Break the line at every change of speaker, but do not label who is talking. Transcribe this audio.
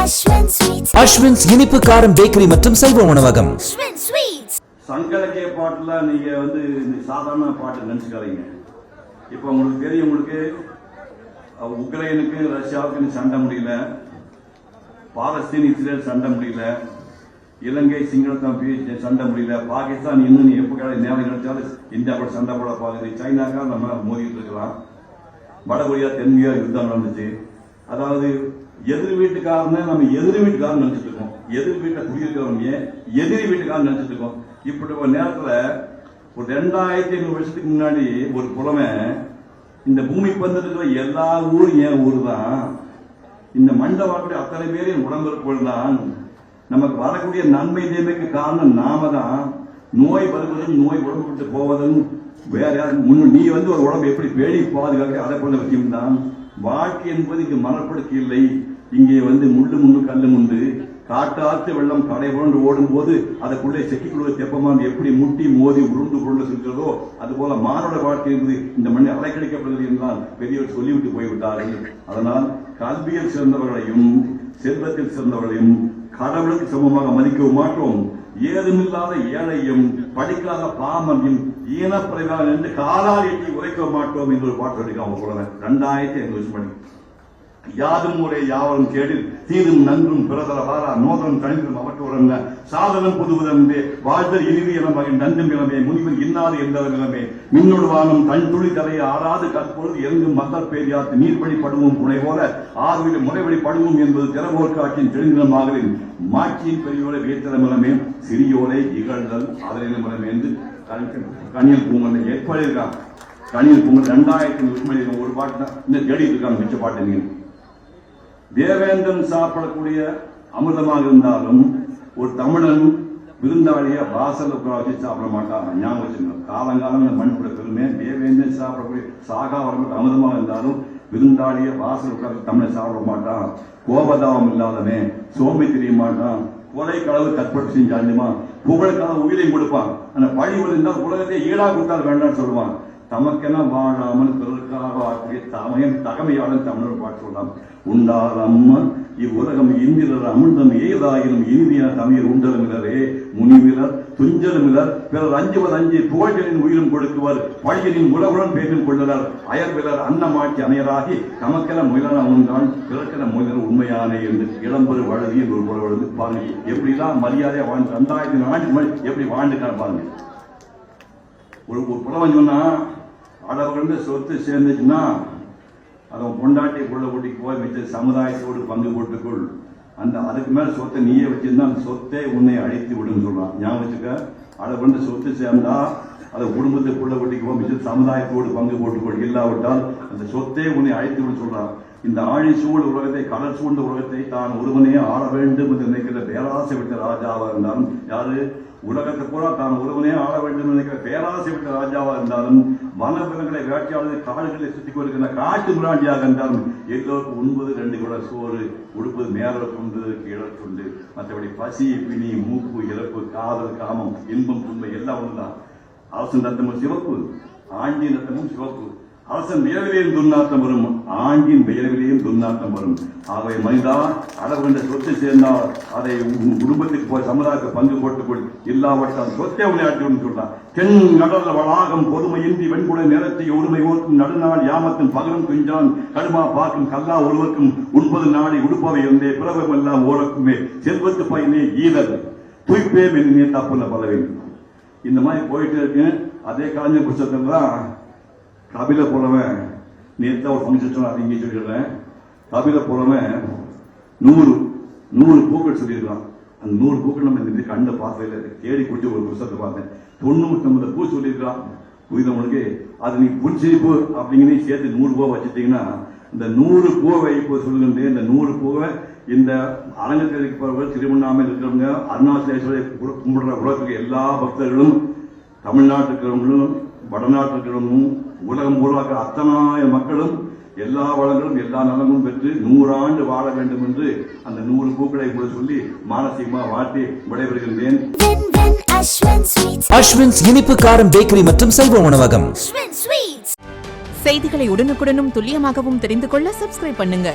அஸ்வின்ஸ் இனிப்பு காரம் பேக்கரி மற்றும் சைவ உணவகம்.
சங்கலக்கிய பாட்டுல நீங்க சாதாரண பாட்டு நினைச்சுக்காதீங்க. இப்ப உங்களுக்கு தெரியும், உங்களுக்கு உக்ரைனுக்கு ரஷ்யாவுக்கு சண்டை முடியல, பாலஸ்தீன் இஸ்ரேல் சண்டை முடியல, இலங்கை சிங்களத்தம் சண்டை முடியல, பாகிஸ்தான் இன்னும் எப்ப நேரம் கிடைச்சாலும் இந்தியா கூட சண்டை போட பாக்குது, சைனாக்கா நம்ம மோதிட்டு இருக்கலாம், வடகொரியா தென்கொரியா யுத்தம் நடந்துச்சு. அதாவது எதிர் வீட்டுக்காரன்னு நம்ம எதிர் வீட்டுக்காரன் நினைச்சிட்டு இருக்கோம், எதிர் வீட்டை குடியிருக்கிறவங்க எதிரி வீட்டுக்காரன் நினைச்சிட்டு இருக்கோம். இப்படி ஒரு நேரத்துல ஒரு 2500 வருஷத்துக்கு முன்னாடி ஒரு புலமை, இந்த பூமி பந்தத்துல எல்லா ஊரும் என் ஊர் தான், இந்த மண்டை வாழக்கூடிய அத்தனை பேரின் உடம்பிற்குள் தான், நமக்கு வரக்கூடிய நன்மை தீமைக்கு காரணம் நாம தான். நோய் வருவதும் நோய் உடம்பு விட்டு போவதும் வேற யாரும் நீ ஒரு உடம்பு எப்படி பேடி பாதுகாக்க அதை போல விஷயம் தான். வாழ்க்கை என்பது இங்கு மனப்படுத்தி இல்லை, இங்கே முள்ளு கல்லு முண்டு, காட்டாத்து வெள்ளம் கடை புரண்டு ஓடும் போது அதுக்குள்ளே செக்கிக்குள்ள தெப்பமா எப்படி முட்டி மோதி உருண்டு கொண்டு செல்கிறதோ அது போல மானுட வாழ்க்கை என்பது இந்த மண்ணை அலைக்கழிக்கப்படுகிறது என்றால் பெரியவர் சொல்லிவிட்டு போய்விட்டார்கள். அதனால் கல்வியில் சிறந்தவர்களையும் செல்வத்தில் சிறந்தவர்களையும் கடவுளுக்கு சமமாக மதிக்கவும் மாட்டோம், ஏதுமில்லாத ஏழையும் படிக்காத பாமரையும் ஈனப்பிரகாரம் என்று காலால் எட்டி உரைக்க மாட்டோம் என்று ஒரு பாட்டு எடுக்காம சொல்றேன். 2500 வருஷம் பண்ணி யாதும் முறை யாவரும் கேடில் தீதும் நன்றும் பிறதல வாரா நோதனம் கணிதம் அவற்றோரல்ல சாதனம் புதுவதே வாழ்தல் இனிது என மகன் நன்றும் இளமே முனிவன் இன்னாது என்றவர் நிலைமை மின்னொடு வானம் தன் துளி தலையை ஆறாது கற்பொழுது எங்கும் மத்தர் பேரியாத்து நீர்வழி படுவோம் புனை போல ஆறுவில முறைவழி படுவோம் என்பது திறவோர் காட்சியின் தெளிந்தமாகலின் மாட்சியின் பெரியோரை வேத்தலமிலமே சிறியோரை இகழ்தல் அதனிலமிலமே என்று கனியல் பூங்கல் ஏற்பாடு இருக்காங்க. கனியல் பூங்கல் 2500 ஒரு பாட்டு தான் இந்த தேடிட்டு இருக்காங்க. மிச்ச பாட்டு நீங்க தேவேந்திரன் சாப்பிடக்கூடிய அமிர்தமாக இருந்தாலும் ஒரு தமிழன் விருந்தாளிய வாசல் வச்சு சாப்பிட மாட்டான். ஞாபகம் வச்சுக்கணும், காலங்காலம் இந்த மண் கூட பெருமை. தேவேந்திரன் சாப்பிடக்கூடிய சாகா வரக்கூடிய அமிர்தமாக இருந்தாலும் விருந்தாளிய வாசல் உட்கார்ந்து தமிழை சாப்பிட மாட்டான். கோபதாபம் இல்லாதவன் சோம்பி தெரிய மாட்டான். கொலை களவு கற்பட்டு செஞ்சாலுமா புகழுக்காக உயிரையும் கொடுப்பான். ஆனா பழி இருந்தால் உலகத்தை ஈடா கொடுத்தால் வேண்டாம்னு சொல்லுவான். தமக்கென வாழாமல் பிறருக்காக ஆற்றிய தமையன் தகமையாளன் தமிழர் பாட்டு சொல்லலாம். உண்டாரம் இவ்வுலகம் இந்திரர் அமிர்தம் ஏதாயினும் இந்திய தமிழர் உண்டலுமிலரே முனிவிலர் துஞ்சலுமிலர் பிறர் அஞ்சுவர் அஞ்சு புகழ்களின் உயிரும் கொடுக்குவர் பழியனின் உலகுடன் பேசில் கொள்ளலர் அயர்விலர் அன்னமாட்சி அணையராகி தமக்கென முயலான உண்டான் பிறக்கென முயலர் உண்மையானே என்று இளம்பெரு வழுதி என்று ஒரு புல வழுது பாருங்க. எப்படிதான் மரியாதையா வாழ்ந்து 2000 எப்படி வாழ்ந்துக்கான பாருங்க. ஒரு புலவன் சொன்னா அளவுக்கு சொத்து சேர்ந்துச்சுன்னா அவன் பொண்டாட்டி புள்ள கூட்டிக்கு போய் வச்ச சமுதாயத்தோடு பங்கு போட்டுக்கொள், அதுக்கு மேல சொத்தை நீயே வச்சிருந்தா அந்த சொத்தை உன்னை அழைத்து விடுன்னு சொல்றான். ஞாபகம் வச்சுக்க, அளவுக்கு சொத்து சேர்ந்தா அதை குடும்பத்தை புள்ள கூட்டிக்கு போய் வச்சு சமுதாயத்தோடு பங்கு போட்டுக்கொள், இல்லாவிட்டால் அந்த சொத்தை உன்னை அழைத்து விடு சொல்றான். இந்த ஆழி சூழ் உலகத்தை கடல் சூழ்ந்த உலகத்தை தான் ஒருவனே ஆள வேண்டும் என்று நினைக்கிற பேராசை விட்ட ராஜாவா இருந்தாலும், யாரு உலகத்தை பூரா தான் ஒருவனே ஆள வேண்டும் நினைக்கிற பேராசை விட்ட ராஜாவா இருந்தாலும், வனவிலங்களை வேட்டையாளர் காடுகளை சுற்றி கொண்டிருக்கிற காட்டு முராண்டியாக இருந்தாலும், எல்லோருக்கும் உண்பது 2 குடம் சோறு, உடுப்பது மேல கொண்டு கீழே கொண்டு, மற்றபடி பசி பிணி மூப்பு இறப்பு காதல் காமம் இன்பம் துன்பம் எல்லாம் ஒன்றுதான். அரசன் ரத்தமும் சிவப்பு, ஆண்டின் ரத்தமும் சிவப்பு. அரசன் வியர்விலையும் துர்நாற்றம் வரும், ஆண்டின் வியர்விலையும் துர்நாற்றம் வரும். ஆகவே மனிதா அளவு என்ற சொத்தை சேர்ந்தால் அதை குடும்பத்துக்கு போய் சமுதாயத்தை பங்கு போட்டுக்கொள், இல்லாவற்றால் சொத்தை விளையாட்டு சொல்றான். தென் கடல் வளாகம் பொதுமையின்றி வெண்குடை நேரத்தை ஒருமை ஓர்க்கும் நடுநாள் யாமத்தின் பகலும் குஞ்சான் கடுமா பார்க்கும் கல்லா ஒருவருக்கும் 9 நாளை உடுப்பவை இருந்தே பிறவம் எல்லாம் ஓரக்குமே செல்வத்து பயனே ஈதல் துய்ப்பே மென்னே தப்புல பலவே. இந்த மாதிரி போயிட்டு இருக்கு. அதே கலைஞர் புத்தகத்துல தான் கபில புலவன் நேற்று ஒரு ஃபங்க்ஷன் சொன்ன, அதை இங்கே சொல்லிடுறேன். கபில புலவன் 100 பூக்கள் சொல்லியிருக்கான். அந்த 100 பூக்கள் நம்ம இந்த கண்ட பார்த்ததில்லை, தேடி குடிச்சு ஒரு புத்தகத்தை பார்த்தேன். 99 பூ சொல்லியிருக்கான். புரிதவங்களுக்கு அது நீ புடிச்சிருப்பு அப்படிங்கிறத சேர்த்து 100 பூவை வச்சுட்டீங்கன்னா இந்த 100 பூவை இப்போ சொல்லுங்க. இந்த 100 பூவை இந்த அரங்கத்தில் இருப்பவர்கள், திருவண்ணாமலை இருக்கிறவங்க, அருணாச்சலேஸ்வரை கும்பிடுற உலகத்துக்கு எல்லா பக்தர்களும், தமிழ்நாட்டில் இருக்கிறவங்களும் வடநாட்டில் இருக்கிறவங்களும் உலகம் உருவாக்குற அத்தனை மக்களும் எல்லா வளங்களும் எல்லா நலமும் பெற்று 100 ஆண்டு வாழ வேண்டும் என்று அந்த 100 பூக்களை கூட சொல்லி மானசீகமா வாழ்த்தி விடைபெறுகின்றேன்.
அஸ்வின்ஸ் இனிப்பு காரம் பேக்கரி மற்றும் சைவ உணவகம்.
செய்திகளை உடனுக்குடனும் துல்லியமாகவும் தெரிந்து கொள்ள சப்ஸ்கிரைப் பண்ணுங்க.